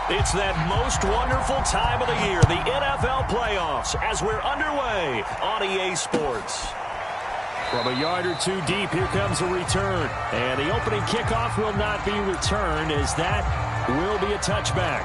It's that most wonderful time of the year, the NFL playoffs, as we're underway on EA Sports. From a yard or two deep, here comes a return. And the opening kickoff will not be returned, as that will be a touchback.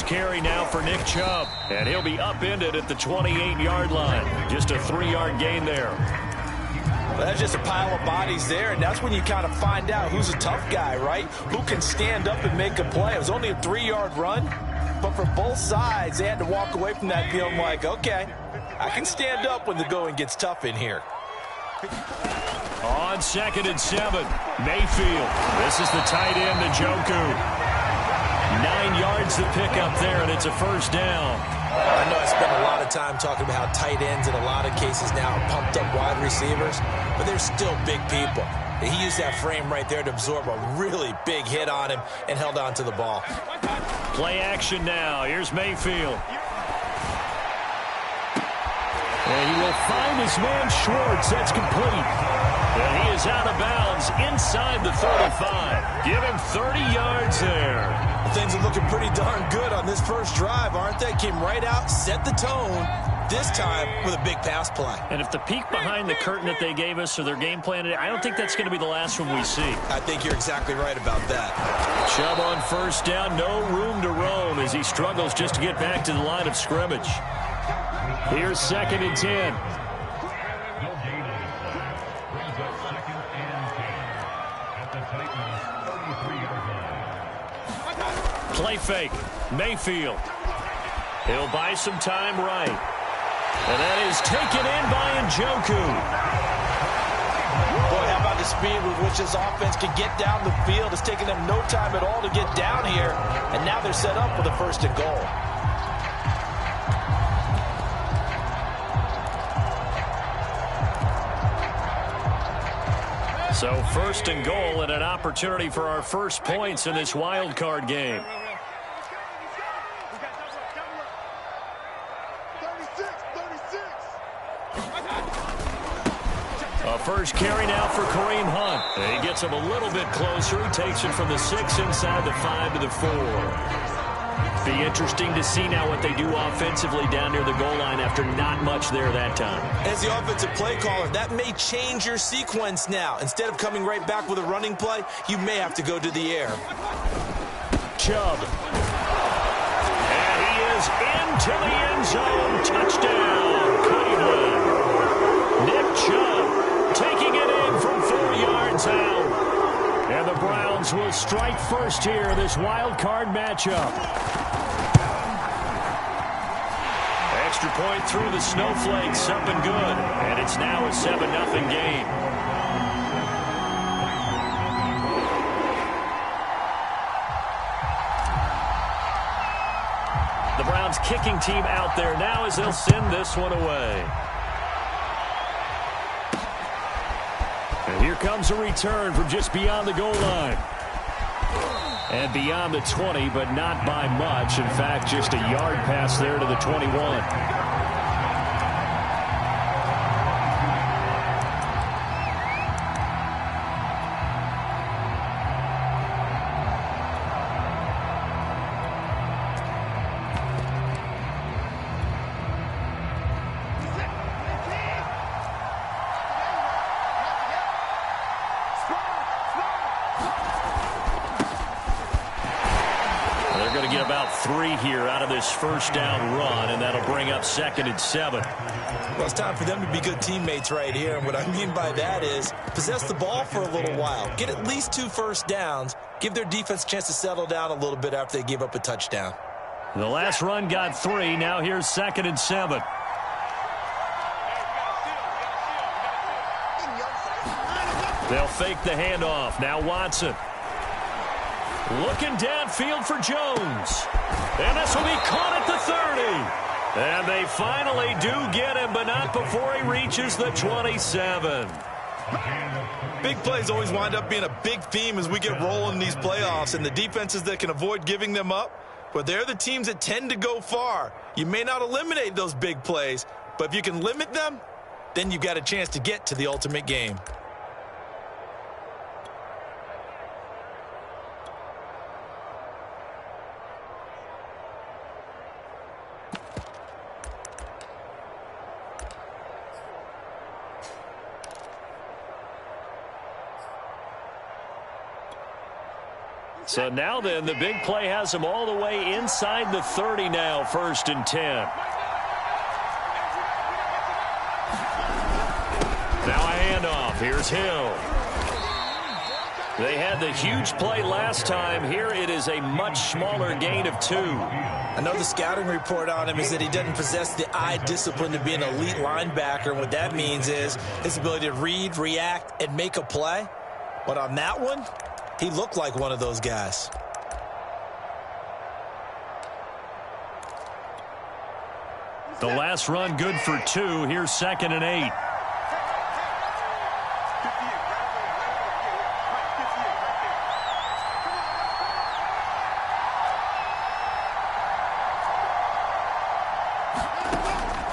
Carry now for Nick Chubb, and he'll be upended at the 28-yard line. Just a 3-yard gain there. Well, that's just a pile of bodies there, and that's when you kind of find out who's a tough guy, right? Who can stand up and make a play. It was only a 3-yard run, but for both sides, they had to walk away from that feeling like, okay, I can stand up when the going gets tough in here. On 2nd and 7, Mayfield. This is the tight end, Njoku. 9 yards to pick up there, and it's a first down. I know I spent a lot of time talking about how tight ends in a lot of cases now are pumped up wide receivers, but they're still big people. He used that frame right there to absorb a really big hit on him and held on to the ball. Play action now. Here's Mayfield. And he will find his man Schwartz. That's complete. And he is out of bounds inside the 35. Give him 30 yards there. Things are looking pretty darn good on this first drive, aren't they? Came right out, set the tone, this time with a big pass play. And if the peek behind the curtain that they gave us or their game plan, I don't think that's going to be the last one we see. I think you're exactly right about that. Chubb on first down, no room to roam as he struggles just to get back to the line of scrimmage. Here's 2nd and 10. Play fake. Mayfield. He'll buy some time right. And that is taken in by Njoku. Boy, how about the speed with which this offense can get down the field? It's taken them no time at all to get down here. And now they're set up with a 1st and goal. So 1st and goal and an opportunity for our first points in this wild card game. First carry now for Kareem Hunt. And he gets him a little bit closer. He takes it from the 6 inside the 5 to the 4. Be interesting to see now what they do offensively down near the goal line after not much there that time. As the offensive play caller, that may change your sequence now. Instead of coming right back with a running play, you may have to go to the air. Chubb. And he is into the end zone. Touchdown, Cleveland. Nick Chubb taking it in from 4 yards out. And the Browns will strike first here in this wild card matchup. Extra point through the snowflakes, up and good. And it's now a 7-0 game. The Browns kicking team out there now as they'll send this one away. And here comes a return from just beyond the goal line. And beyond the 20, but not by much. In fact, just a yard pass there to the 21. Here out of this first down run, and that'll bring up 2nd and 7. Well, it's time for them to be good teammates right here, and what I mean by that is possess the ball for a little while, get at least 2 first downs, give their defense a chance to settle down a little bit after they give up a touchdown. The last run got 3. Now here's 2nd and 7. They'll fake the handoff. Now Watson. Looking downfield for Jones. And this will be caught at the 30. And they finally do get him, but not before he reaches the 27. Big plays always wind up being a big theme as we get rolling in these playoffs, and the defenses that can avoid giving them up, but they're the teams that tend to go far. You may not eliminate those big plays, but if you can limit them, then you've got a chance to get to the ultimate game. So now then, the big play has him all the way inside the 30 now, 1st and 10. Now a handoff. Here's Hill. They had the huge play last time. Here it is a much smaller gain of 2. I know the scouting report on him is that he doesn't possess the eye discipline to be an elite linebacker. And what that means is his ability to read, react, and make a play. But on that one, he looked like one of those guys. The last run good for 2. Here's 2nd and 8.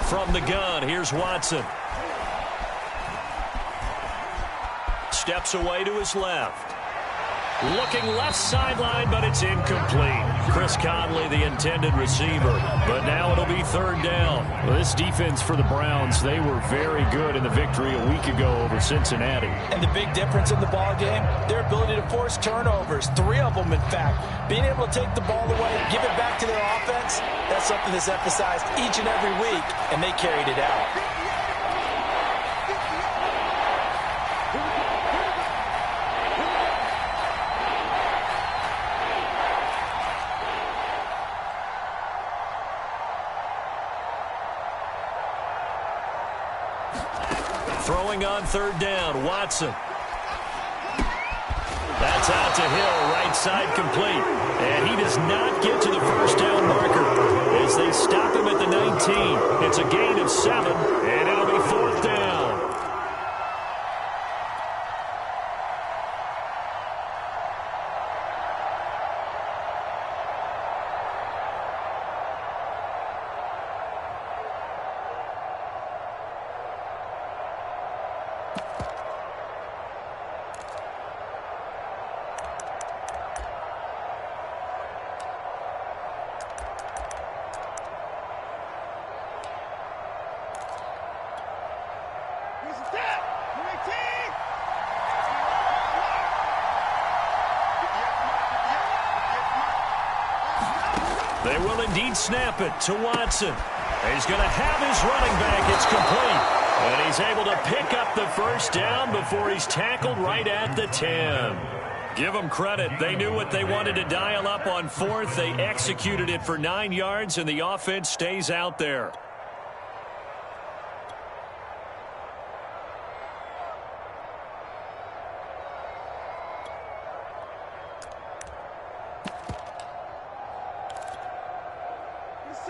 From the gun, here's Watson. Steps away to his left. Looking left sideline, but it's incomplete. Chris Conley, the intended receiver. But now it'll be 3rd down. Well, this defense for the Browns, they were very good in the victory a week ago over Cincinnati. And the big difference in the ball game, their ability to force turnovers. 3 of them, in fact. Being able to take the ball away, give it back to their offense, that's something that's emphasized each and every week, and they carried it out. Throwing on 3rd down, Watson. That's out to Hill, right side complete. And he does not get to the 1st down marker as they stop him at the 19. It's a gain of 7, and it'll be 4th down. They will indeed snap it to Watson. He's going to have his running back. It's complete. And he's able to pick up the 1st down before he's tackled right at the 10. Give them credit. They knew what they wanted to dial up on 4th. They executed it for 9 yards, and the offense stays out there.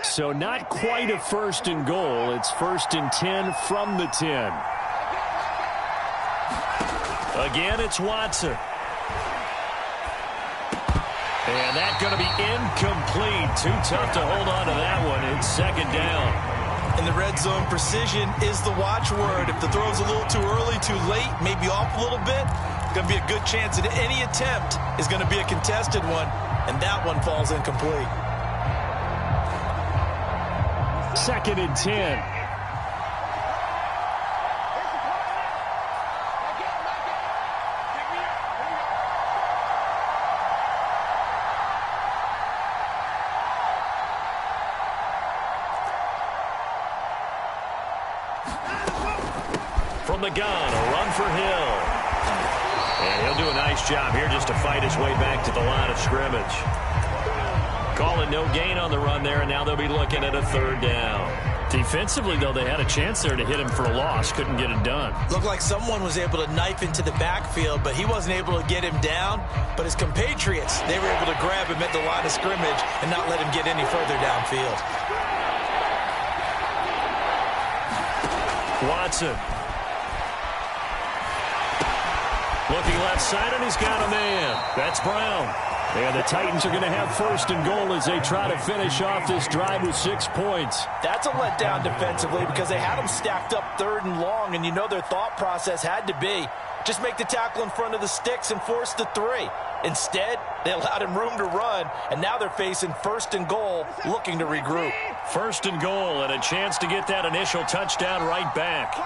So not quite a 1st and goal. It's 1st and 10 from the 10. Again, it's Watson. And that's going to be incomplete. Too tough to hold on to that one. It's 2nd down. In the red zone, precision is the watchword. If the throw's a little too early, too late, maybe off a little bit, it's going to be a good chance that any attempt is going to be a contested one, and that one falls incomplete. 2nd and 10. From the gun, a run for Hill. And he'll do a nice job here just to fight his way back to the line of scrimmage. Calling no gain on the run there, and now they'll be looking at a 3rd down. Defensively, though, they had a chance there to hit him for a loss. Couldn't get it done. Looked like someone was able to knife into the backfield, but he wasn't able to get him down. But his compatriots, they were able to grab him at the line of scrimmage and not let him get any further downfield. Watson. Looking left side, and he's got a man. That's Brown. And the Titans are going to have first and goal as they try to finish off this drive with 6 points. That's a letdown defensively because they had them stacked up 3rd and long, and you know their thought process had to be just make the tackle in front of the sticks and force the 3. Instead, they allowed him room to run, and now they're facing first and goal, looking to regroup. First and goal, and a chance to get that initial touchdown right back.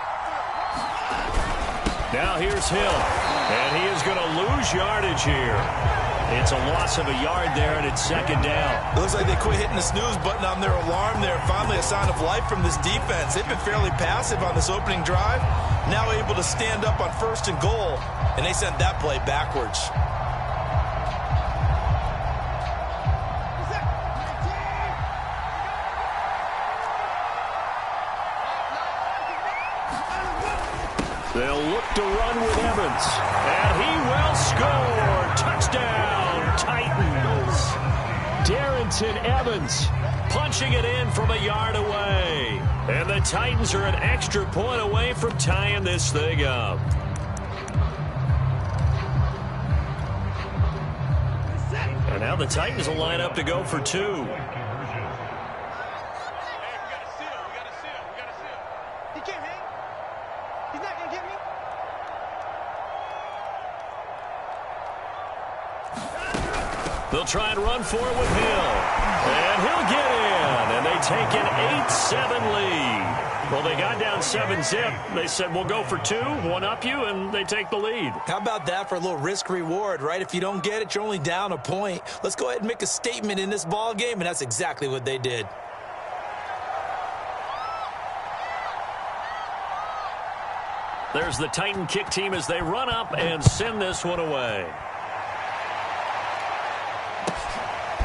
Now here's Hill, and he is going to lose yardage here. It's a loss of a yard there, and it's 2nd down. It looks like they quit hitting the snooze button on their alarm there. Finally a sign of life from this defense. They've been fairly passive on this opening drive. Now able to stand up on first and goal, and they sent that play backwards. They'll look to run with Evans, and he will score. Touchdown, Titans. Darrington Evans punching it in from a yard away. And the Titans are an extra point away from tying this thing up. And now the Titans will line up to go for 2. They'll try and run for it with Hill. And he'll get in. And they take an 8-7 lead. Well, they got down 7-zip. They said, we'll go for 2, one up you, and they take the lead. How about that for a little risk-reward, right? If you don't get it, you're only down a point. Let's go ahead and make a statement in this ball game, and that's exactly what they did. There's the Titan kick team as they run up and send this one away.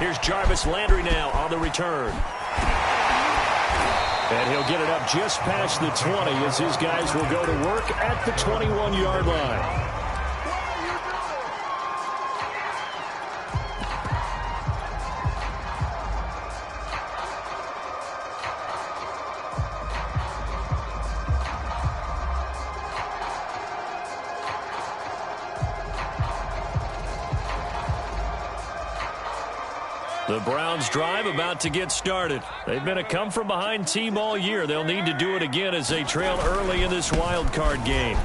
Here's Jarvis Landry now on the return. And he'll get it up just past the 20 as his guys will go to work at the 21-yard line. The Browns drive about to get started. They've been a come-from-behind team all year. They'll need to do it again as they trail early in this wild card game.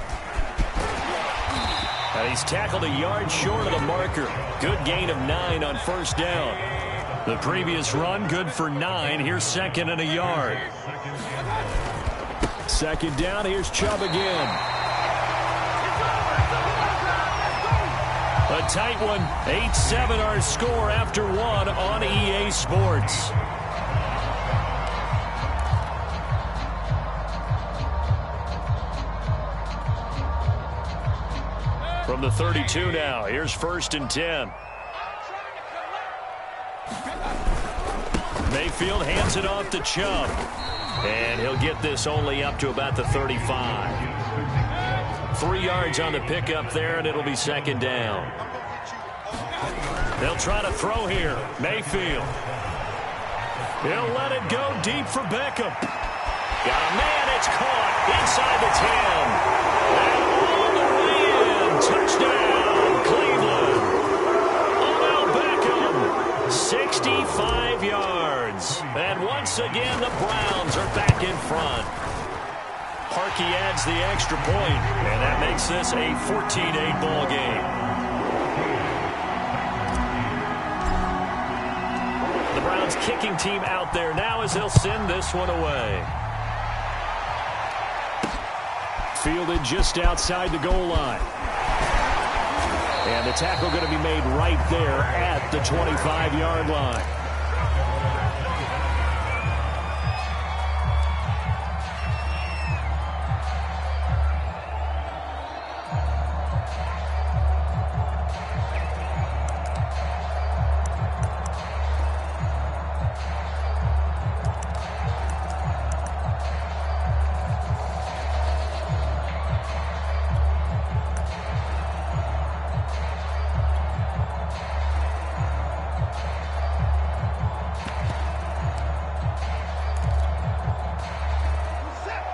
And he's tackled a yard short of the marker. Good gain of 9 on first down. The previous run, good for 9. Here's 2nd and a yard. 2nd down, here's Chubb again. A tight one, 8-7 our score after 1 on EA Sports. From the 32 now, here's 1st and 10. Mayfield hands it off to Chubb. And he'll get this only up to about the 35. 3 yards on the pickup there, and it'll be 2nd down. They'll try to throw here. Mayfield. He'll let it go deep for Beckham. Got a man. It's caught inside the 10. And all the way in. Touchdown, Cleveland. Odell Beckham, 65 yards. And once again, the Browns are back in front. Parkey adds the extra point, and that makes this a 14-8 ball game. The Browns kicking team out there now as they'll send this one away. Fielded just outside the goal line. And the tackle going to be made right there at the 25-yard line.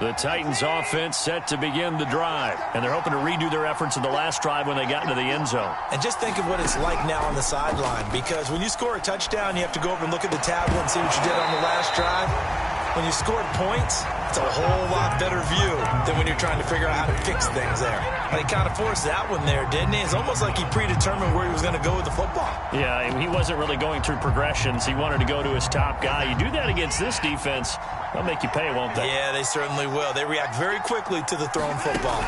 The Titans offense set to begin the drive, and they're hoping to redo their efforts in the last drive when they got into the end zone. And just think of what it's like now on the sideline, because when you score a touchdown, you have to go over and look at the tablet and see what you did on the last drive. When you scored points, it's a whole lot better view than when you're trying to figure out how to fix things there. And he kind of forced that one there, didn't he? It's almost like he predetermined where he was going to go with the football. Yeah, he wasn't really going through progressions. He wanted to go to his top guy. You do that against this defense, they'll make you pay, won't they? Yeah, they certainly will. They react very quickly to the thrown football.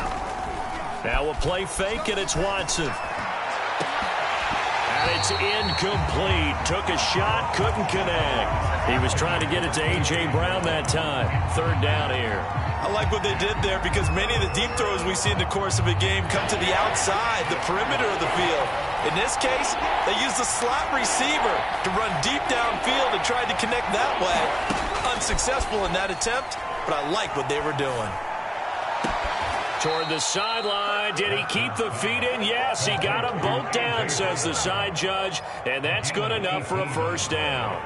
Now a play fake, and it's Watson. And it's incomplete. Took a shot, couldn't connect. He was trying to get it to A.J. Brown that time. Third down here. I like what they did there, because many of the deep throws we see in the course of a game come to the outside, the perimeter of the field. In this case, they used the slot receiver to run deep downfield and tried to connect that way. Unsuccessful in that attempt, but I like what they were doing. Toward the sideline. Did he keep the feet in? Yes, he got them both down, says the side judge, and that's good enough for a first down.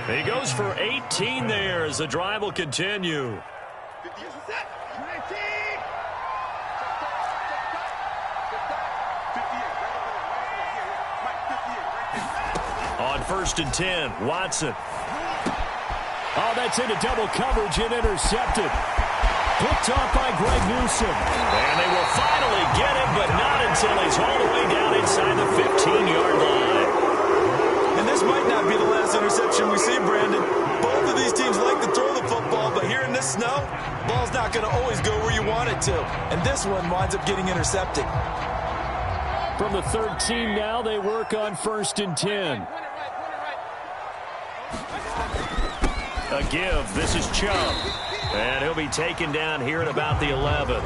He goes for 18 there as the drive will continue. On 1st and 10, Watson. Oh, that's into double coverage and intercepted. Picked off by Greg Newsom. And they will finally get him, but not until he's all the way down inside the 15-yard line. And this might not be the last interception we see, Brandon. Both of these teams like to throw the football, but here in this snow, ball's not going to always go where you want it to. And this one winds up getting intercepted. From the 13 now, they work on 1st and 10. A give. This is Chubb. And he'll be taken down here at about the 11.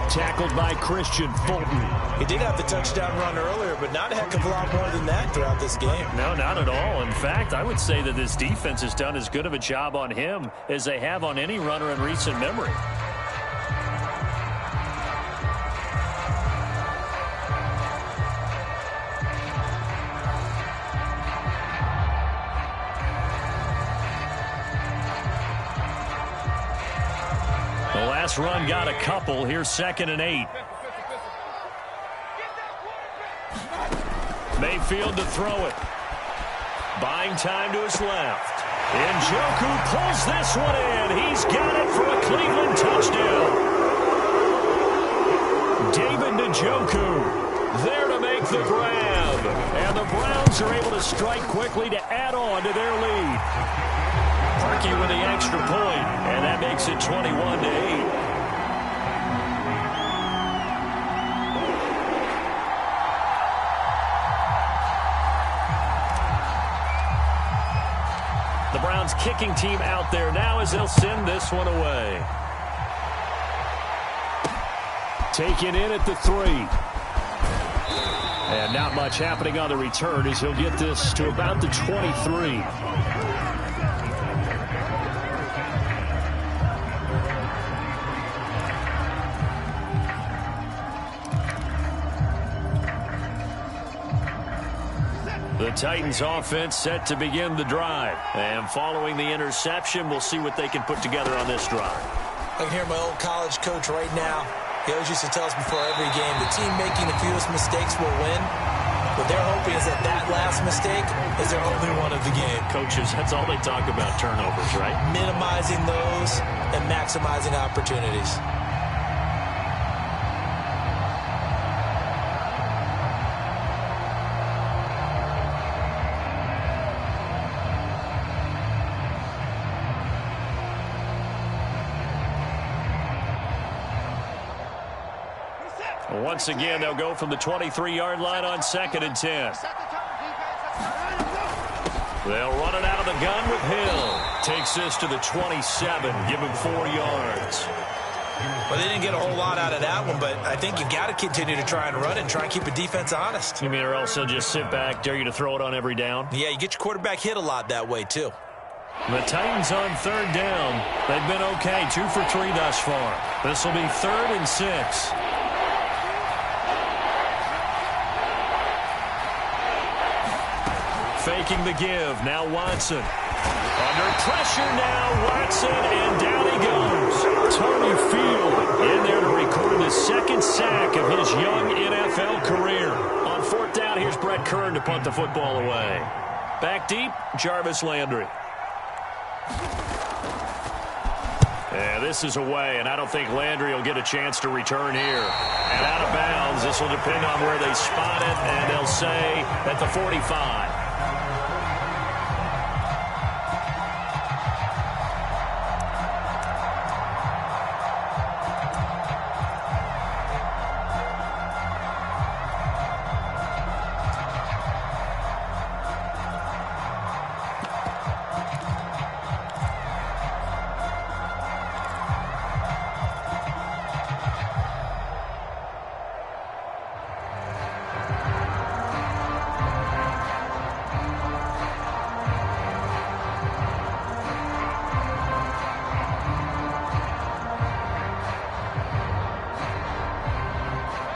Tackled by Christian Fulton. He did have the touchdown run earlier, but not a heck of a lot more than that throughout this game. No, not at all. In fact, I would say that this defense has done as good of a job on him as they have on any runner in recent memory. The last run got a couple. Here's 2nd and 8. Mayfield to throw it. Buying time to his left. Njoku pulls this one in. He's got it for a Cleveland touchdown. David Njoku there to make the grab. And the Browns are able to strike quickly to add on to their lead. Parkey with the extra point, and that makes it 21-8. The Browns kicking team out there now as they'll send this one away. Taken in at the 3. And not much happening on the return as he'll get this to about the 23. The Titans offense set to begin the drive. And following the interception, we'll see what they can put together on this drive. I can hear my old college coach right now. He always used to tell us before every game, the team making the fewest mistakes will win. What they're hoping is that that last mistake is their only one of the game. Coaches, that's all they talk about, turnovers, right? Minimizing those and maximizing opportunities. Once again, they'll go from the 23-yard line on 2nd and 10. They'll run it out of the gun with Hill. Takes this to the 27, give him 4 yards. Well, they didn't get a whole lot out of that one, but I think you've got to continue to try and run it and try and keep a defense honest. You mean or else they'll just sit back, dare you to throw it on every down? Yeah, you get your quarterback hit a lot that way, too. The Titans on 3rd down. They've been okay, 2 for 3 thus far. This will be 3rd and 6. Faking the give. Now Watson. Under pressure now, Watson, and down he goes. Tony Field in there to record his second sack of his young NFL career. On fourth down, here's Brett Kern to punt the football away. Back deep, Jarvis Landry. Yeah, this is away, and I don't think Landry will get a chance to return here. And out of bounds, this will depend on where they spot it, and they'll say at the 45.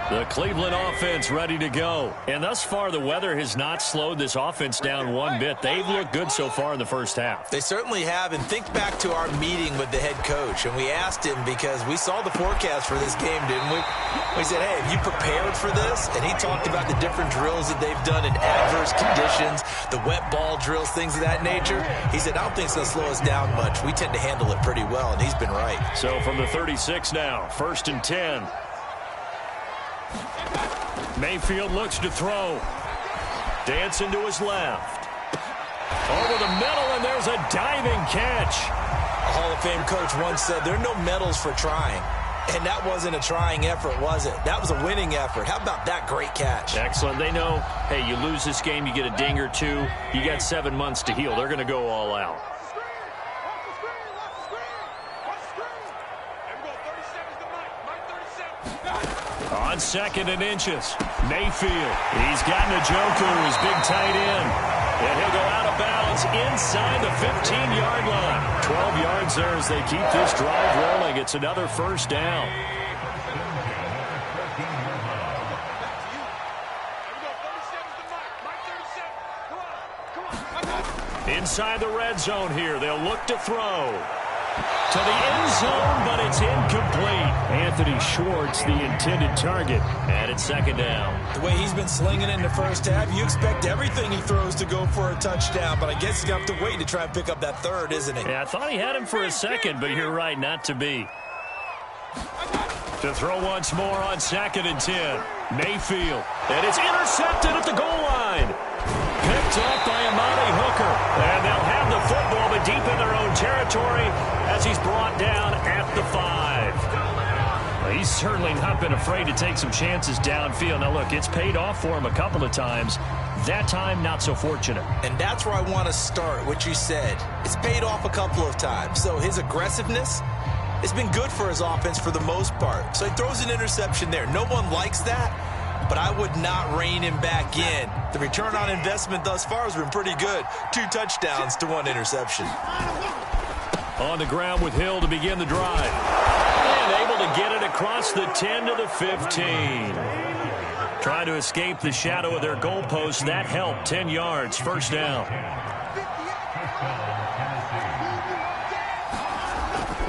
The Cleveland offense ready to go. And thus far, the weather has not slowed this offense down one bit. They've looked good so far in the first half. They certainly have. And think back to our meeting with the head coach. And we asked him because we saw the forecast for this game, didn't we? We said, hey, have you prepared for this? And he talked about the different drills that they've done in adverse conditions, the wet ball drills, things of that nature. He said, I don't think it's going to slow us down much. We tend to handle it pretty well, and he's been right. So from the 36 now, 1st and 10. Mayfield looks to throw. Dancing to his left. Over the middle, and there's a diving catch. A Hall of Fame coach once said, there are no medals for trying. And that wasn't a trying effort, was it? That was a winning effort. How about that great catch? Excellent. They know, hey, you lose this game, you get a ding or two. You got 7 months to heal. They're going to go all out. On 2nd and inches, Mayfield. He's got Njoku, his big tight end. And he'll go out of bounds inside the 15-yard line. 12 yards there as they keep this drive rolling. It's another first down. Inside the red zone here, they'll look to throw. To the end zone, but it's incomplete. Anthony Schwartz, the intended target. And it's 2nd down. The way he's been slinging it in the first half, you expect everything he throws to go for a touchdown. But I guess he's going to have to wait to try and pick up that third, isn't he? Yeah, I thought he had him for a second, but you're right, not to be. To throw once more on 2nd and 10. Mayfield. And it's intercepted at the goal line. Picked up by Amani Hooker. And they'll have the football, but deep in their own territory as he's brought down at the 5. Well, he's certainly not been afraid to take some chances downfield. Now, look, it's paid off for him a couple of times. That time, not so fortunate. And that's where I want to start, what you said. It's paid off a couple of times. So his aggressiveness, it's been good for his offense for the most part. So he throws an interception there. No one likes that, but I would not rein him back in. The return on investment thus far has been pretty good. 2 touchdowns to 1 interception. On the ground with Hill to begin the drive. And able to get it across the 10 to the 15. Trying to escape the shadow of their goalpost. That helped. 10 yards. First down.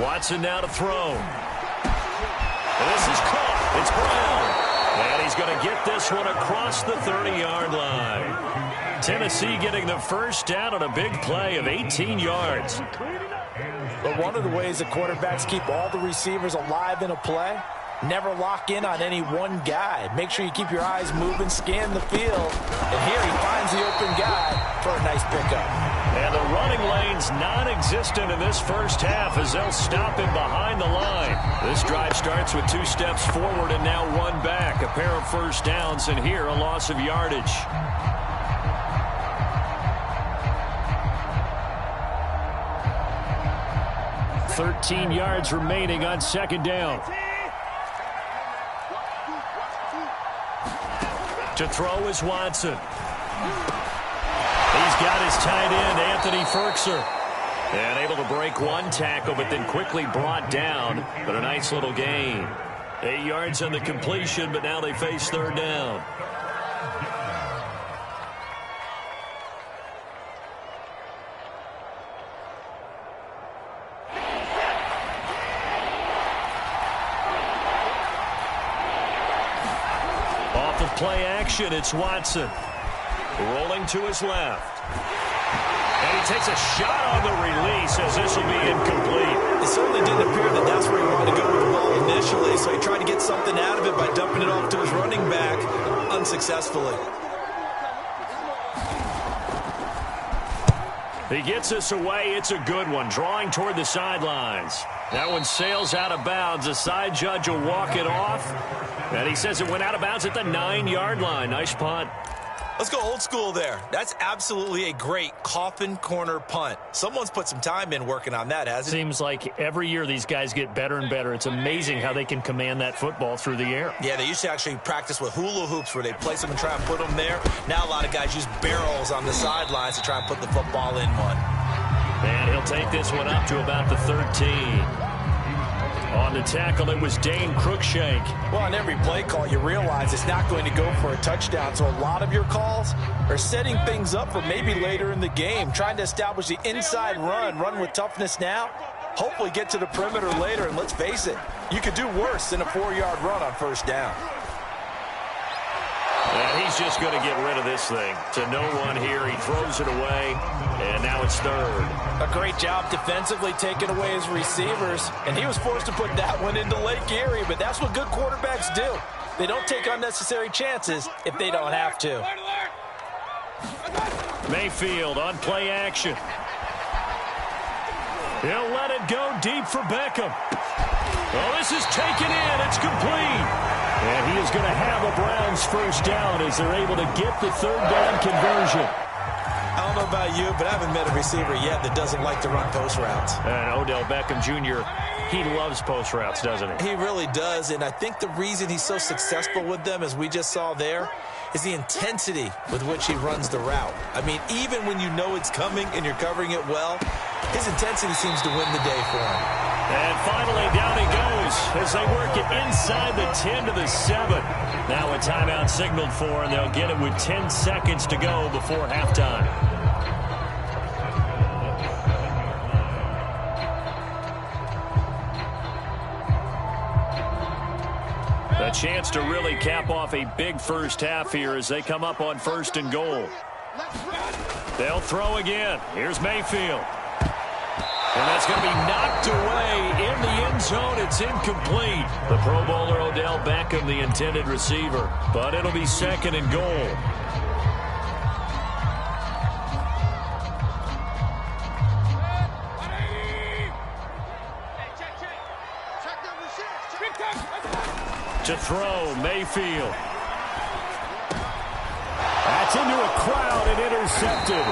Watson now to throw. And this is caught. It's Brown. And he's going to get this one across the 30-yard line. Tennessee getting the first down on a big play of 18 yards. But one of the ways that quarterbacks keep all the receivers alive in a play, never lock in on any one guy. Make sure you keep your eyes moving, scan the field. And here he finds the open guy for a nice pickup. And the running lane's non-existent in this first half as they'll stop him behind the line. This drive starts with 2 steps forward and now 1 back. A pair of first downs, and here a loss of yardage. $13 yards remaining on 2nd down. To throw is Watson. He's got his tight end, Anthony Ferkser. And able to break 1 tackle, but then quickly brought down. But a nice little gain. 8 yards on the completion, but now they face 3rd down. Off of play action, it's Watson. Rolling to his left. And he takes a shot on the release as this will be incomplete. It certainly didn't appear that that's where he wanted to go with the ball initially, so he tried to get something out of it by dumping it off to his running back unsuccessfully. He gets us away. It's a good one, drawing toward the sidelines. That one sails out of bounds. The side judge will walk it off. And he says it went out of bounds at the 9-yard line. Nice punt. Let's go old school there. That's absolutely a great coffin corner punt. Someone's put some time in working on that, hasn't it? Seems like every year these guys get better and better. It's amazing how they can command that football through the air. Yeah, they used to actually practice with hula hoops where they place them and try and put them there. Now a lot of guys use barrels on the sidelines to try and put the football in one. And he'll take this one up to about the 13. On the tackle, it was Dane Cruikshank. Well, on every play call, you realize it's not going to go for a touchdown. So a lot of your calls are setting things up for maybe later in the game, trying to establish the inside run with toughness now, hopefully get to the perimeter later. And let's face it, you could do worse than a 4-yard run on first down. And he's just going to get rid of this thing. To no one here, he throws it away, and now it's third. A great job defensively taking away his receivers, and he was forced to put that one into Lake Erie, but that's what good quarterbacks do. They don't take unnecessary chances if they don't have to. Mayfield on play action. He'll let it go deep for Beckham. Well, this is taken in. It's complete. And he is going to have a Browns first down as they're able to get the third down conversion. I don't know about you, but I haven't met a receiver yet that doesn't like to run post routes. And Odell Beckham Jr., he loves post routes, doesn't he? He really does, and I think the reason he's so successful with them, as we just saw there, is the intensity with which he runs the route. I mean, even when you know it's coming and you're covering it well, his intensity seems to win the day for him. And finally, down he goes as they work it inside the 10 to the 7. Now a timeout signaled for, and they'll get it with 10 seconds to go before halftime. A chance to really cap off a big first half here as they come up on 1st and goal. They'll throw again. Here's Mayfield. And that's going to be knocked away in the end zone. It's incomplete. The Pro Bowler Odell Beckham, the intended receiver. But it'll be 2nd and goal. To throw, Mayfield. That's into a crowd and intercepted.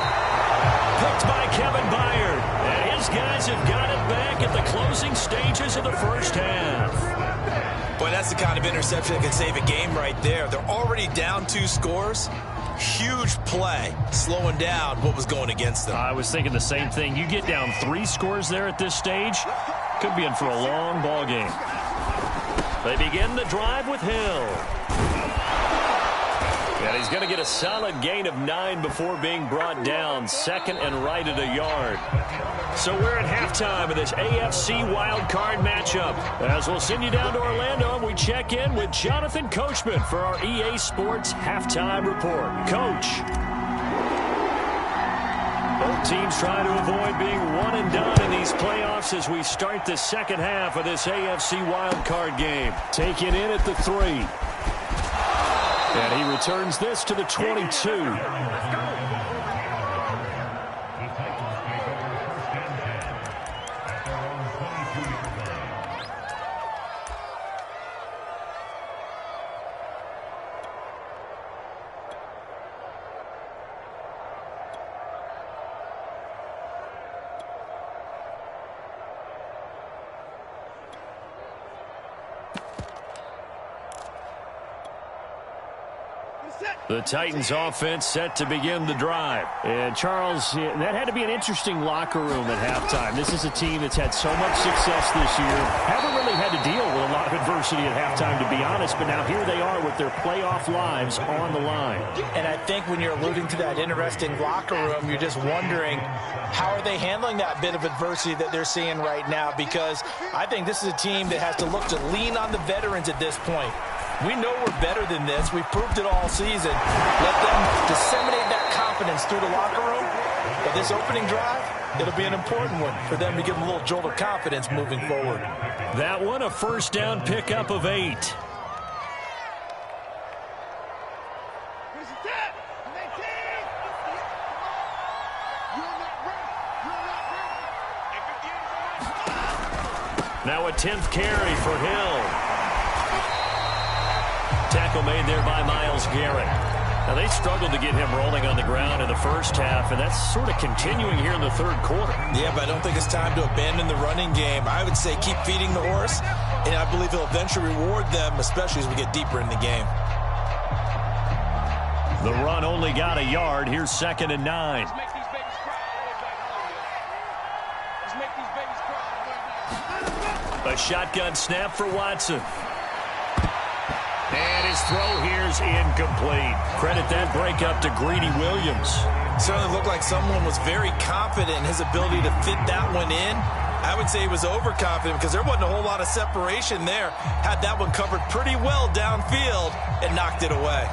Picked by Kevin Byard. And his guys have got it back at the closing stages of the first half. Boy, that's the kind of interception that can save a game right there. They're already down 2 scores. Huge play, slowing down what was going against them. I was thinking the same thing. You get down 3 scores there at this stage, could be in for a long ball game. They begin the drive with Hill. And he's going to get a solid gain of 9 before being brought down. 2nd and right at a yard. So we're at halftime of this AFC wild card matchup. As we'll send you down to Orlando, and we check in with Jonathan Coachman for our EA Sports Halftime Report. Coach. Both teams trying to avoid being one and done in these playoffs as we start the second half of this AFC wildcard game. Taken in at the 3. And he returns this to the 22. The Titans offense set to begin the drive. And Charles, that had to be an interesting locker room at halftime. This is a team that's had so much success this year. Haven't really had to deal with a lot of adversity at halftime, to be honest. But now here they are with their playoff lives on the line. And I think when you're alluding to that interesting locker room, you're just wondering how are they handling that bit of adversity that they're seeing right now? Because I think this is a team that has to look to lean on the veterans at this point. We know we're better than this. We've proved it all season. Let them disseminate that confidence through the locker room. But this opening drive, it'll be an important one for them to give them a little jolt of confidence moving forward. That one, a first down pickup of 8. Now a 10th carry for Hill. Tackle made there by Myles Garrett. Now they struggled to get him rolling on the ground in the first half, and that's sort of continuing here in the third quarter. Yeah, but I don't think it's time to abandon the running game. I would say keep feeding the horse, and I believe he'll eventually reward them, especially as we get deeper in the game. The run only got a yard. Here's 2nd and 9. A shotgun snap for Watson. And his throw here's incomplete. Credit that breakup to Greedy Williams. Certainly looked like someone was very confident in his ability to fit that one in. I would say he was overconfident because there wasn't a whole lot of separation there. Had that one covered pretty well downfield and knocked it away.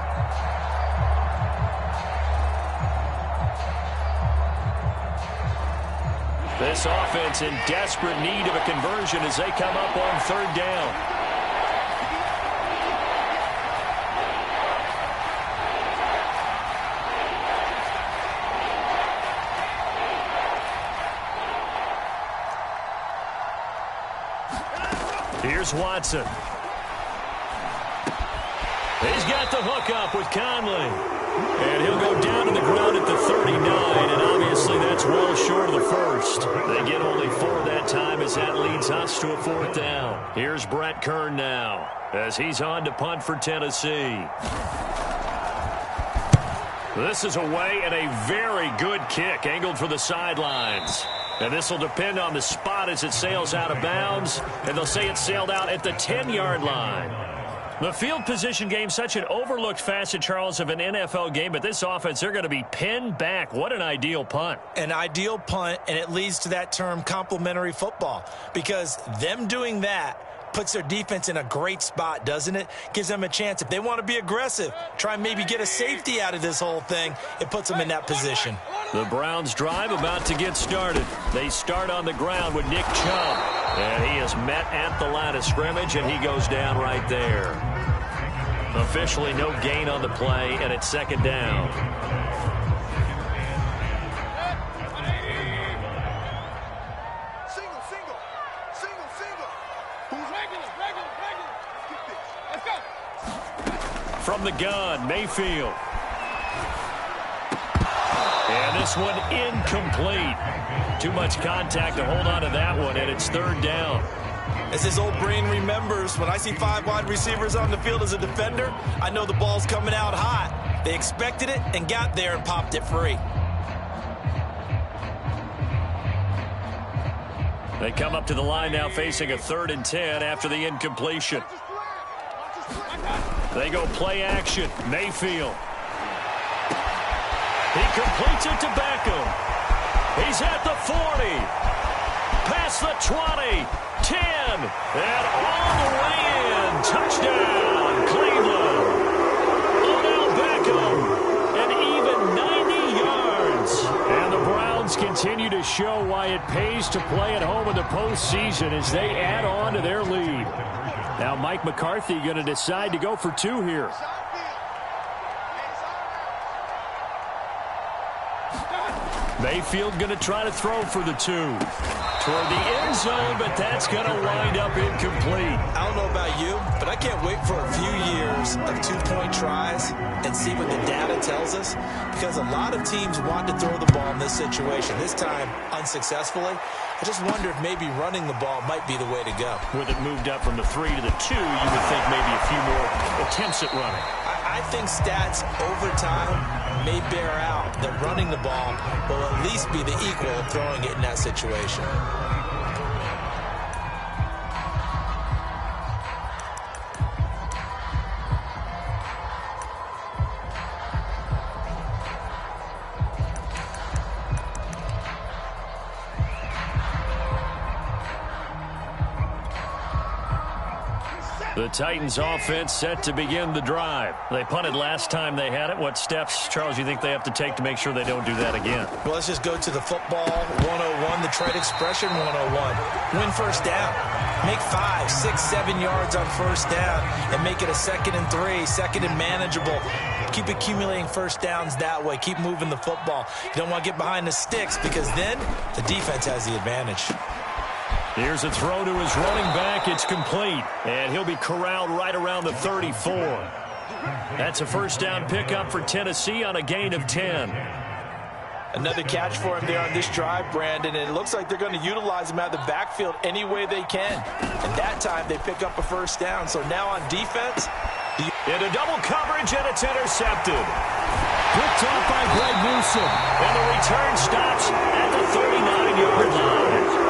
This offense in desperate need of a conversion as they come up on 3rd down. Here's Watson. He's got the hook up with Conley. And he'll go down to the ground at the 39, and obviously that's well short of the first. They get only 4 that time as that leads us to a 4th down. Here's Brett Kern now as he's on to punt for Tennessee. This is away and a very good kick angled for the sidelines. And this will depend on the spot as it sails out of bounds, and they'll say it sailed out at the 10-yard line. The field position game, such an overlooked facet, Charles, of an NFL game, but this offense, they're going to be pinned back. What an ideal punt. An ideal punt, and it leads to that term complementary football, because them doing that puts their defense in a great spot, doesn't it? Gives them a chance. If they want to be aggressive, try and maybe get a safety out of this whole thing, it puts them in that position. The Browns drive about to get started. They start on the ground with Nick Chubb, and he is met at the line of scrimmage, and he goes down right there. Officially no gain on the play, and it's 2nd down. From the gun, Mayfield. And this one incomplete. Too much contact to hold on to that one, and it's 3rd down. As his old brain remembers, when I see 5 wide receivers on the field as a defender, I know the ball's coming out hot. They expected it and got there and popped it free. They come up to the line now facing a 3rd and 10 after the incompletion. They go play action. Mayfield. He completes it to Beckham. He's at the 40. Past the 20. 10. And all the way in. Touchdown, Cleveland. Odell Beckham. An even 90 yards. And the Browns continue to show why it pays to play at home in the postseason as they add on to their lead. Now Mike McCarthy going to decide to go for 2 here. Mayfield going to try to throw for the 2. Toward the end zone, but that's going to wind up incomplete. I don't know about you, but I can't wait for a few years of 2-point tries and see what the data tells us, because a lot of teams want to throw the ball in this situation, this time unsuccessfully. I just wonder if maybe running the ball might be the way to go. With it moved up from the 3 to the 2, you would think maybe a few more attempts at running. I think stats over time may bear out that running the ball will at least be the equal of throwing it in that situation. The Titans offense set to begin the drive. They punted last time they had it. What steps, Charles, you think they have to take to make sure they don't do that again? Well, let's just go to the football 101, the trade expression 101. Win first down. Make 5, 6, 7 yards on first down and make it a 2nd and 3, 2nd and manageable. Keep accumulating first downs that way. Keep moving the football. You don't want to get behind the sticks because then the defense has the advantage. Here's a throw to his running back. It's complete. And he'll be corralled right around the 34. That's a first down pickup for Tennessee on a gain of 10. Another catch for him there on this drive, Brandon. And it looks like they're going to utilize him out of the backfield any way they can. And that time they pick up a first down. So now on defense. Into double coverage, and it's intercepted. Picked off by Greg Newsome. And the return stops at the 39-yard line.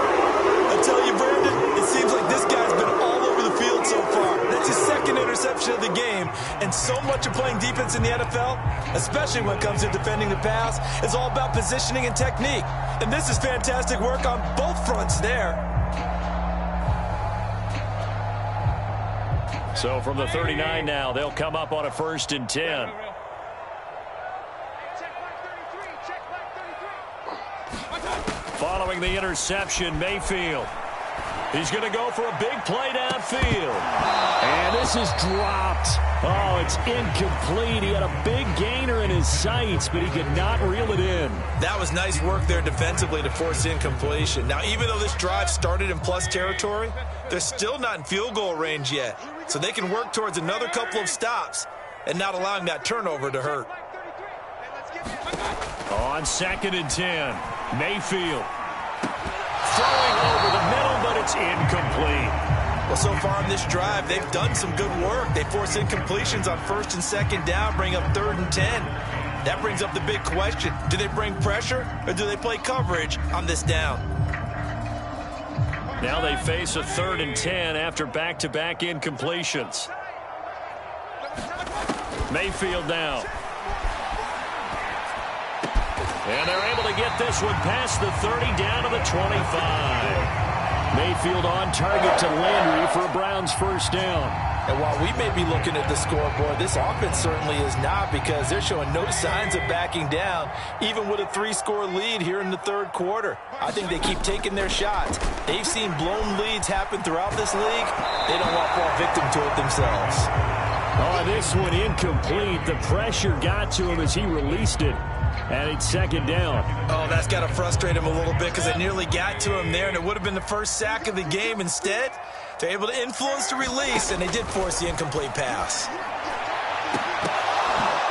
I tell you, Brandon, it seems like this guy's been all over the field so far. That's his 2nd interception of the game. And so much of playing defense in the NFL, especially when it comes to defending the pass, is all about positioning and technique. And this is fantastic work on both fronts there. So from the 39 now, they'll come up on a 1st and 10. Following the interception, Mayfield. He's going to go for a big play downfield. And this is dropped. Oh, it's incomplete. He had a big gainer in his sights, but he could not reel it in. That was nice work there defensively to force incompletion. Now, even though this drive started in plus territory, they're still not in field goal range yet. So they can work towards another couple of stops and not allowing that turnover to hurt. On 2nd and 10, Mayfield. Throwing over the middle, but it's incomplete. Well, so far on this drive, they've done some good work. They force incompletions on 1st and 2nd down, bring up 3rd and 10. That brings up the big question. Do they bring pressure or do they play coverage on this down? Now they face a 3rd and 10 after back-to-back incompletions. Mayfield now. And they're able to get this one past the 30 down to the 25. Mayfield on target to Landry for a Browns first down. And while we may be looking at the scoreboard, this offense certainly is not, because they're showing no signs of backing down, even with a 3-score lead here in the 3rd quarter. I think they keep taking their shots. They've seen blown leads happen throughout this league. They don't want to fall victim to it themselves. Oh, this one incomplete. The pressure got to him as he released it. And it's 2nd down. Oh, that's got to frustrate him a little bit, because they nearly got to him there, and it would have been the first sack of the game. Instead, they're able to influence the release, and they did force the incomplete pass.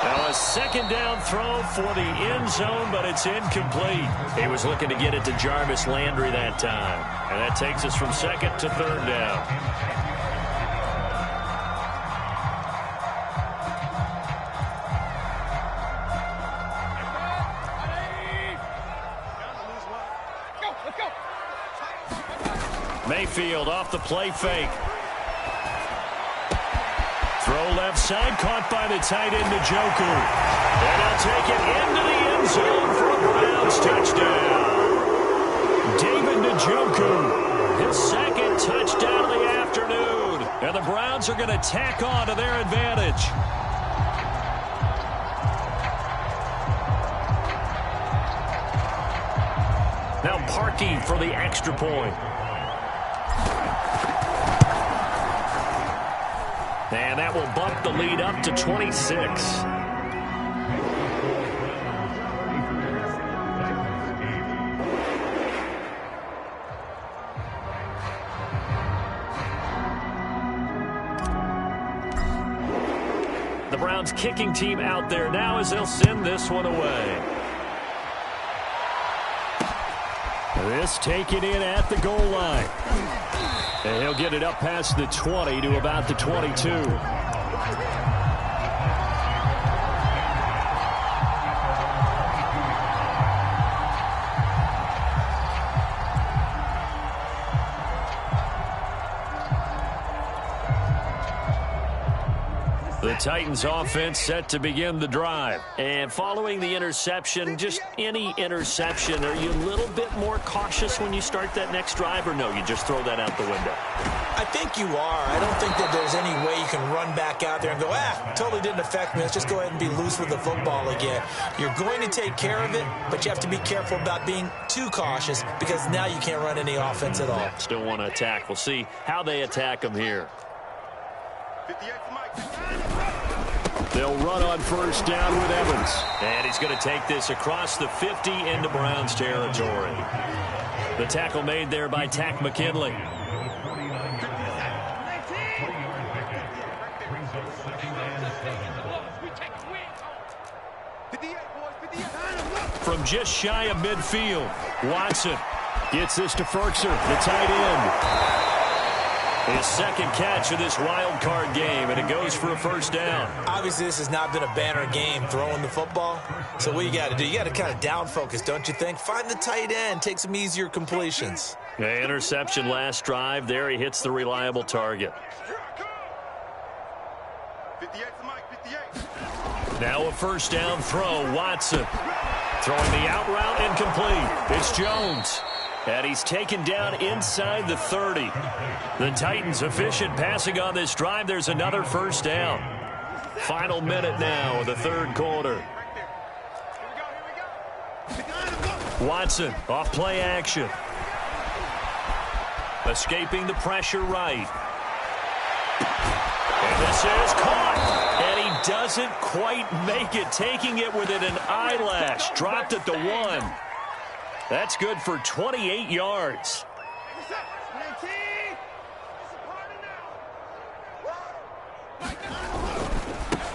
Now a 2nd down throw for the end zone, but it's incomplete. He was looking to get it to Jarvis Landry that time. And that takes us from 2nd to 3rd down. Mayfield off the play fake. Throw left side, caught by the tight end, Njoku. And he'll take it into the end zone for a Browns touchdown. David Njoku, his 2nd touchdown of the afternoon. And the Browns are going to tack on to their advantage. Now Parkey for the extra point. And that will bump the lead up to 26. The Browns kicking team out there now as they'll send this one away. This taken in at the goal line. And he'll get it up past the 20 to about the 22. The Titans offense set to begin the drive. And following the interception, just any interception, are you a little bit more cautious when you start that next drive, or no, you just throw that out the window? I think you are. I don't think that there's any way you can run back out there and go, totally didn't affect me. Let's just go ahead and be loose with the football again. You're going to take care of it, but you have to be careful about being too cautious because now you can't run any offense at all. Still want to attack. We'll see how they attack them here. They'll run on first down with Evans. And he's going to take this across the 50 into Browns territory. The tackle made there by Tack McKinley. From just shy of midfield, Watson gets this to Ferkser, the tight end. His second catch of this wild card game, and it goes for a first down. Obviously, this has not been a banner game throwing the football. So what you got to do, you got to kind of down focus, don't you think? Find the tight end, take some easier completions. The interception last drive. There he hits the reliable target. Now a first down throw, Watson. Throwing the out route incomplete. It's Jones. And he's taken down inside the 30. The Titans efficient passing on this drive. There's another first down. Final minute now of the third quarter. Watson off play action. Escaping the pressure right. And this is caught. And he doesn't quite make it. Taking it within an eyelash. Dropped at the 1. That's good for 28 yards.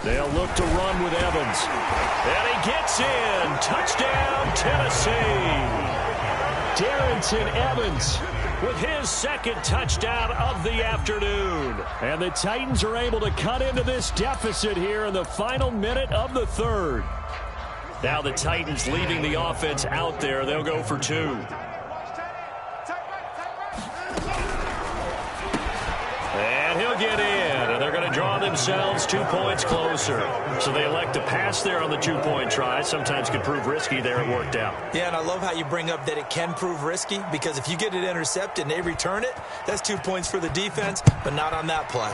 They'll look to run with Evans. And he gets in. Touchdown, Tennessee. Darrington Evans with his second touchdown of the afternoon. And the Titans are able to cut into this deficit here in the final minute of the third. Now the Titans leaving the offense out there. They'll go for 2. And he'll get in. And they're going to draw themselves 2 points closer. So they elect to pass there on the 2-point try. Sometimes can prove risky there. It worked out. Yeah, and I love how you bring up that it can prove risky because if you get it intercepted and they return it, that's 2 points for the defense, but not on that play.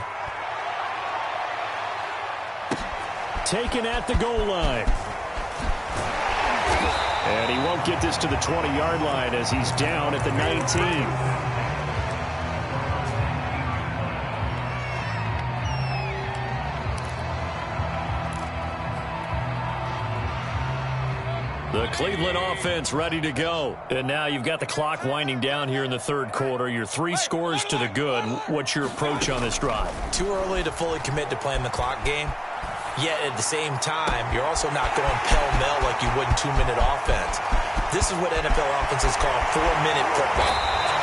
Taken at the goal line. And he won't get this to the 20-yard line as he's down at the 19. The Cleveland offense ready to go. And now you've got the clock winding down here in the third quarter. You're 3 scores to the good. What's your approach on this drive? Too early to fully commit to playing the clock game. Yet at the same time, you're also not going pell-mell like you would in 2-minute offense. This is what NFL offenses call 4-minute football.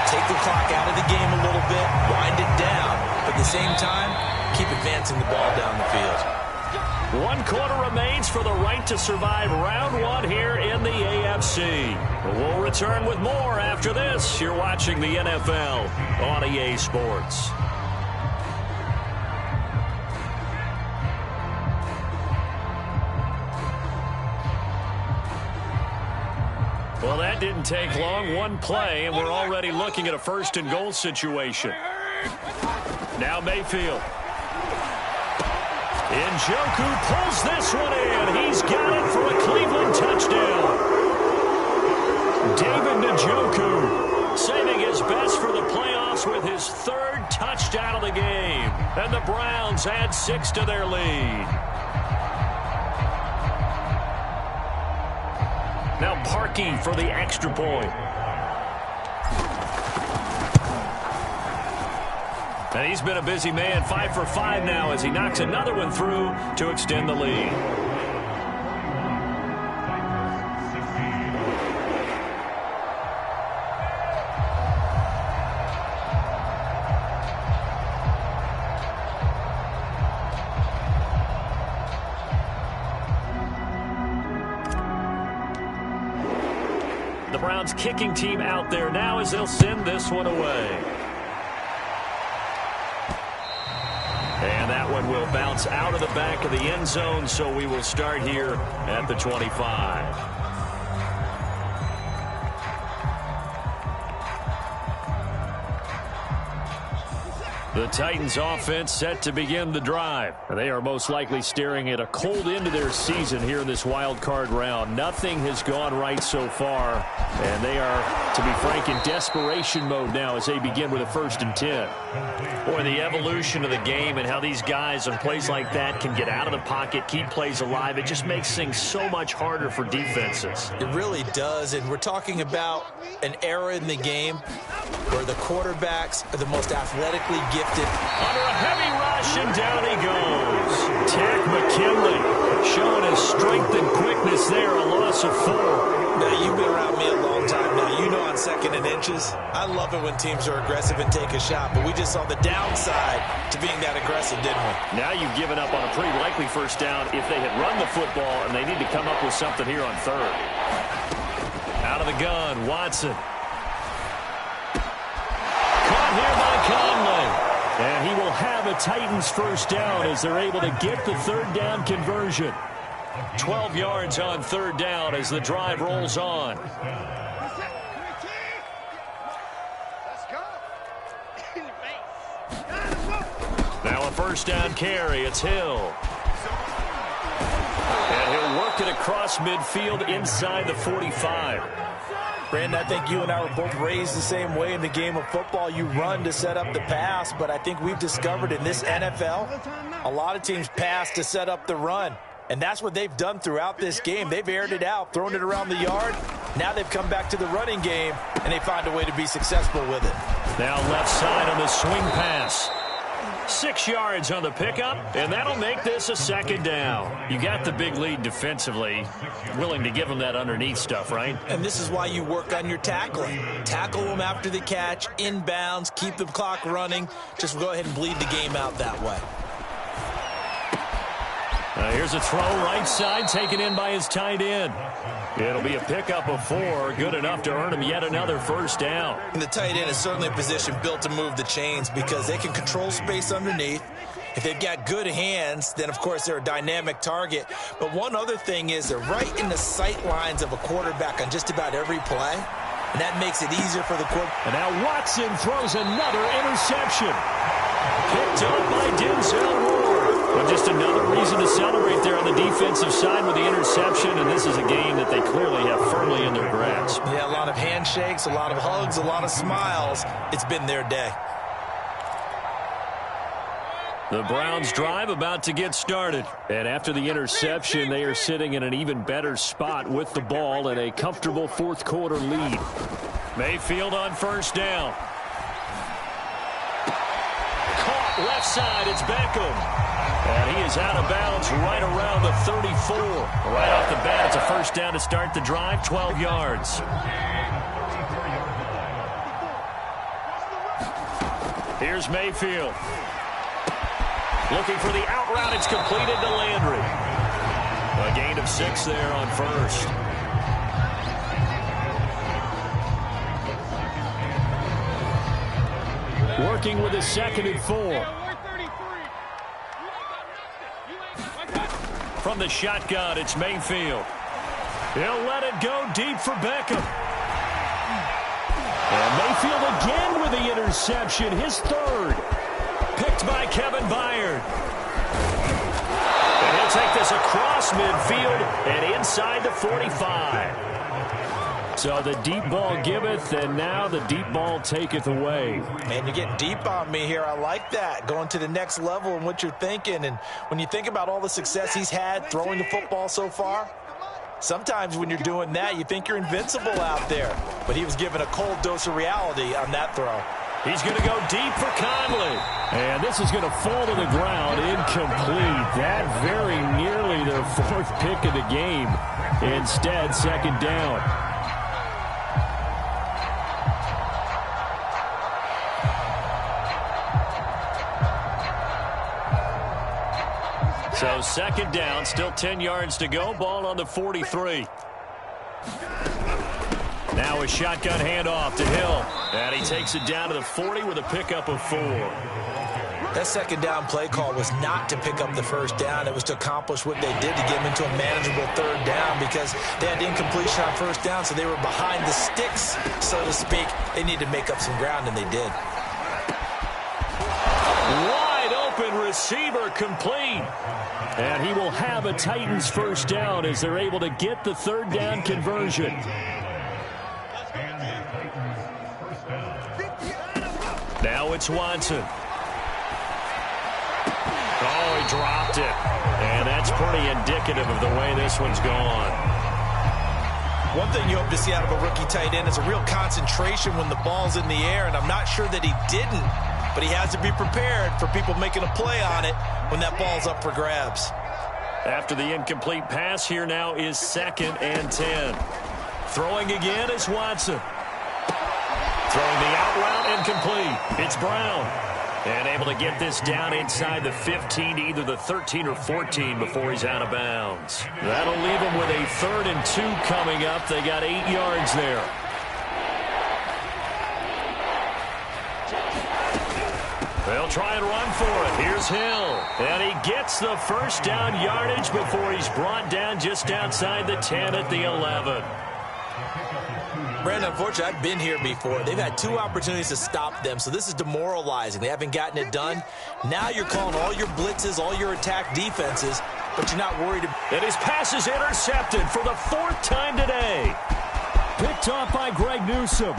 Take the clock out of the game a little bit, wind it down, but at the same time, keep advancing the ball down the field. 1 quarter remains for the right to survive round 1 here in the AFC. We'll return with more after this. You're watching the NFL on EA Sports. Well, that didn't take long. 1 play, and we're already looking at a first-and-goal situation. Now Mayfield. Njoku pulls this one in. He's got it for a Cleveland touchdown. David Njoku saving his best for the playoffs with his 3rd touchdown of the game. And the Browns add 6 to their lead. Now Parkey for the extra point. And he's been a busy man, 5 for 5 now as he knocks another one through to extend the lead. The Browns kicking team out there now as they'll send this one away. And that one will bounce out of the back of the end zone, so we will start here at the 25. The Titans offense set to begin the drive. They are most likely staring at a cold end to their season here in this wild card round. Nothing has gone right so far, and they are, to be frank, in desperation mode now as they begin with a 1st and 10. Boy, the evolution of the game and how these guys on plays like that can get out of the pocket, keep plays alive, it just makes things so much harder for defenses. It really does, and we're talking about an era in the game where the quarterbacks are the most athletically gifted. Under a heavy rush, and down he goes. Tack McKinley showing his strength and quickness there, a loss of 4. Now, you've been around me a long time now. You know on 2nd and inches, I love it when teams are aggressive and take a shot, but we just saw the downside to being that aggressive, didn't we? Now you've given up on a pretty likely 1st down if they had run the football, and they need to come up with something here on 3rd. Out of the gun, Watson. Caught here by Conley. And he will have a Titans 1st down as they're able to get the 3rd down conversion. 12 yards on 3rd down as the drive rolls on. Now a 1st down carry. It's Hill. And he'll work it across midfield inside the 45. Brandon, I think you and I were both raised the same way in the game of football. You run to set up the pass, but I think we've discovered in this NFL, a lot of teams pass to set up the run. And that's what they've done throughout this game. They've aired it out, thrown it around the yard. Now they've come back to the running game, and they find a way to be successful with it. Now left side on the swing pass. 6 yards on the pickup, and that'll make this a 2nd down. You got the big lead defensively. Willing to give them that underneath stuff, right? And this is why you work on your tackling. Tackle them after the catch, inbounds, keep the clock running. Just go ahead and bleed the game out that way. Here's a throw right side taken in by his tight end. It'll be a pickup of 4, good enough to earn him yet another 1st down. And the tight end is certainly a position built to move the chains because they can control space underneath. If they've got good hands, then, of course, they're a dynamic target. But one other thing is they're right in the sight lines of a quarterback on just about every play, and that makes it easier for the quarterback. And now Watson throws another interception. Picked up by Denzel Ward. But just another reason to celebrate there on the defensive side with the interception, and this is a game that they clearly have firmly in their grasp. Yeah, a lot of handshakes, a lot of hugs, a lot of smiles. It's been their day. The Browns drive about to get started. And after the interception, they are sitting in an even better spot with the ball and a comfortable 4th quarter lead. Mayfield on 1st down. Caught left side, it's Beckham. And he is out of bounds right around the 34. Right off the bat, it's a 1st down to start the drive, 12 yards. Here's Mayfield. Looking for the out route. It's completed to Landry. A gain of 6 there on 1st. Working with a 2nd and 4. From the shotgun, it's Mayfield. He'll let it go deep for Beckham. And Mayfield again with the interception, his 3rd. Picked by Kevin Byard. And he'll take this across midfield and inside the 45. So the deep ball giveth, and now the deep ball taketh away. Man, you're getting deep on me here. I like that. Going to the next level in what you're thinking. And when you think about all the success he's had throwing the football so far, sometimes when you're doing that, you think you're invincible out there. But he was given a cold dose of reality on that throw. He's going to go deep for Conley. And this is going to fall to the ground incomplete. That very nearly their 4th pick of the game. Instead, 2nd down. So 2nd down, still 10 yards to go. Ball on the 43. Now a shotgun handoff to Hill. And he takes it down to the 40 with a pickup of 4. That 2nd down play call was not to pick up the 1st down. It was to accomplish what they did to get him into a manageable 3rd down because they had incompletion on 1st down, so they were behind the sticks, so to speak. They needed to make up some ground, and they did. Wide open receiver complete. And he will have a Titans first down as they're able to get the third down conversion. Now it's Watson. Oh, he dropped it. And that's pretty indicative of the way this one's gone. One thing you hope to see out of a rookie tight end is a real concentration when the ball's in the air, and I'm not sure that he didn't, but he has to be prepared for people making a play on it when that ball's up for grabs. After the incomplete pass, here now is 2nd and 10. Throwing again is Watson. Throwing the out route incomplete. It's Brown. And able to get this down inside the 15 to either the 13 or 14 before he's out of bounds. That'll leave him with a 3rd and 2 coming up. They got 8 yards there. They'll try and run for it. Here's Hill. And he gets the first down yardage before he's brought down just outside the 10 at the 11. Brandon, unfortunately, I've been here before. They've had 2 opportunities to stop them, so this is demoralizing. They haven't gotten it done. Now you're calling all your blitzes, all your attack defenses, but you're not worried about And his pass is intercepted for the 4th time today. Picked off by Greg Newsome.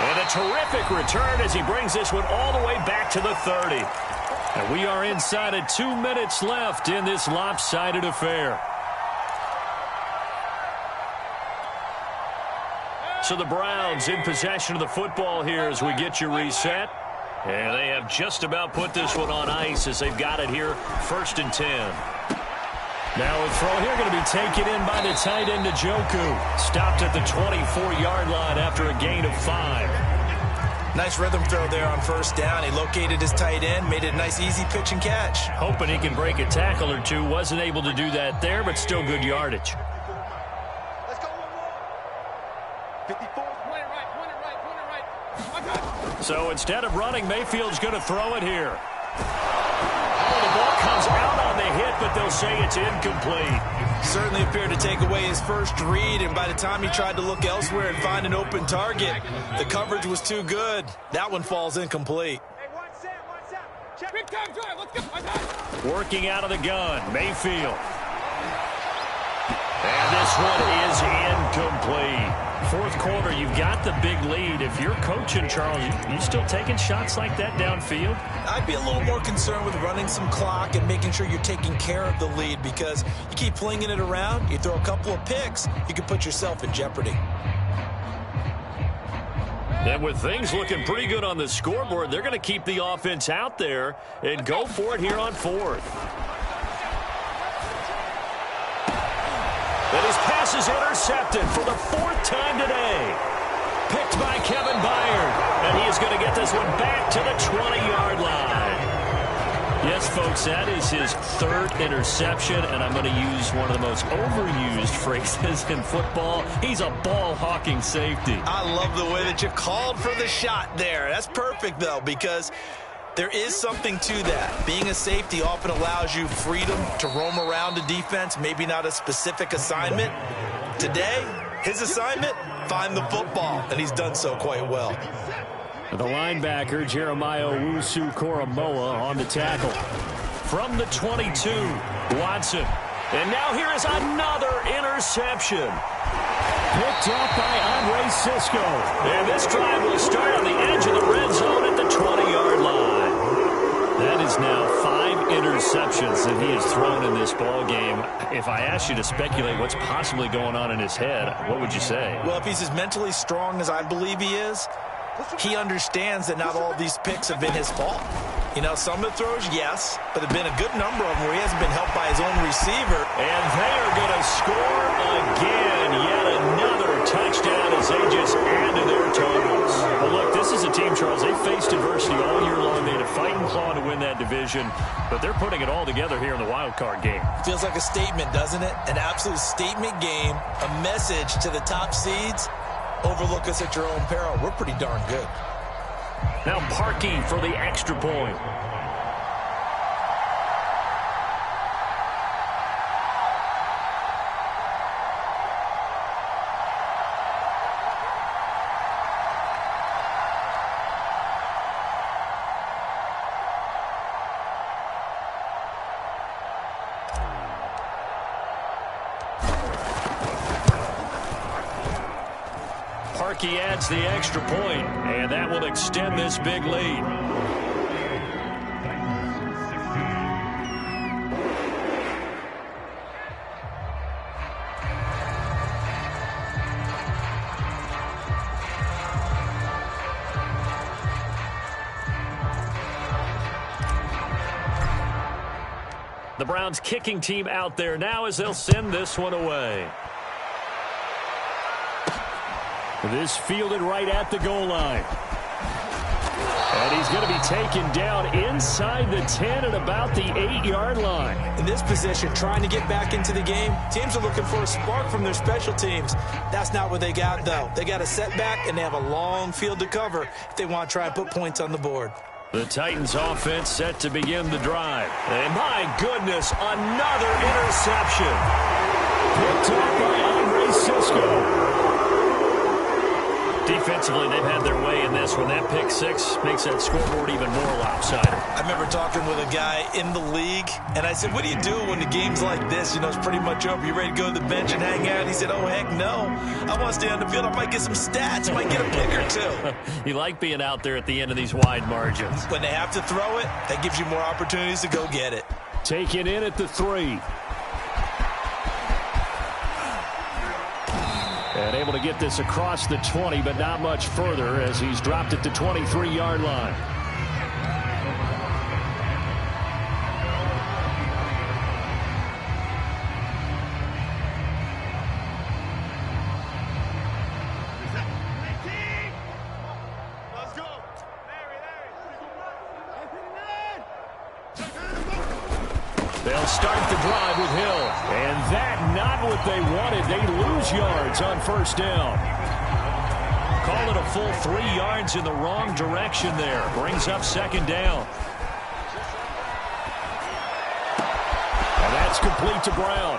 And a terrific return as he brings this one all the way back to the 30. And we are inside of 2 minutes left in this lopsided affair. So the Browns in possession of the football here as we get you reset. And they have just about put this one on ice as they've got it here, 1st and 10. Now a throw here going to be taken in by the tight end Njoku. Stopped at the 24-yard line after a gain of 5. Nice rhythm throw there on 1st down. He located his tight end, made it a nice easy pitch and catch. Hoping he can break a tackle or two. Wasn't able to do that there, but still good yardage. Let's go one more. 54. Point it right. So instead of running, Mayfield's going to throw it here. Oh, the ball comes out on the hit, but they'll say it's incomplete. Certainly appeared to take away his first read, and by the time he tried to look elsewhere and find an open target, the coverage was too good. That one falls incomplete. Hey, one set. Check. Big time drive. Let's go. Working out of the gun, Mayfield. And this one is incomplete. 4th quarter, you've got the big lead. If you're coaching, Charles, you still taking shots like that downfield? I'd be a little more concerned with running some clock and making sure you're taking care of the lead, because you keep flinging it around, you throw a couple of picks, you can put yourself in jeopardy. And with things looking pretty good on the scoreboard, they're going to keep the offense out there and go for it here on 4th. And his pass is intercepted for the 4th time today. Picked by Kevin Byard. And he is going to get this one back to the 20-yard line. Yes, folks, that is his 3rd interception, and I'm going to use one of the most overused phrases in football. He's a ball-hawking safety. I love the way that you called for the shot there. That's perfect, though, because there is something to that. Being a safety often allows you freedom to roam around a defense, maybe not a specific assignment. Today, his assignment, find the football, and he's done so quite well. The linebacker, Jeremiah Owusu-Koramoah, on the tackle. From the 22, Watson. And now here is another interception. Picked up by Andre Cisco. And this drive will start on the edge of the red zone at the 20-yard line. That is now 5 interceptions that he has thrown in this ball game. If I asked you to speculate what's possibly going on in his head, what would you say? Well, if he's as mentally strong as I believe he is, he understands that not all of these picks have been his fault. You know, some of the throws, yes, but there have been a good number of them where he hasn't been helped by his own receiver. And they are going to score again. Yet another touchdown as they just add to their totals. Well, look, this is a team, Charles, they faced adversity all year long. They had to fight and claw to win that division, but they're putting it all together here in the wild card game. Feels like a statement, doesn't it? An absolute statement game, a message to the top seeds. Overlook us at your own peril. We're pretty darn good. Now Parkey for the extra point. he adds the extra point, and that will extend this big lead. The Browns kicking team out there now as they'll send this one away. This fielded right at the goal line. And he's going to be taken down inside the 10 at about the 8-yard line. In this position, trying to get back into the game, teams are looking for a spark from their special teams. That's not what they got, though. They got a setback, and they have a long field to cover if they want to try and put points on the board. The Titans offense set to begin the drive. And my goodness, another interception. Picked up by Andre Cisco. Defensively, they've had their way in this one. That pick six makes that scoreboard even more lopsided. I remember talking with a guy in the league, and I said, what do you do when the game's like this? You know, it's pretty much over. You ready to go to the bench and hang out? He said, oh, heck no. I want to stay on the field. I might get some stats. I might get a pick or two. You like being out there at the end of these wide margins. When they have to throw it, that gives you more opportunities to go get it. Taken in at the 3. And able to get this across the 20, but not much further as he's dropped it to 23-yard line. They'll start the drive with Hill. And that not what they wanted. They lose yards on first down. Call it a full 3 yards in the wrong direction there. Brings up second down. And that's complete to Brown.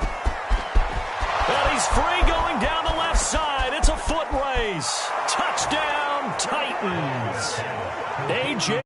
And he's free going down the left side. It's a foot race. Touchdown, Titans. A.J.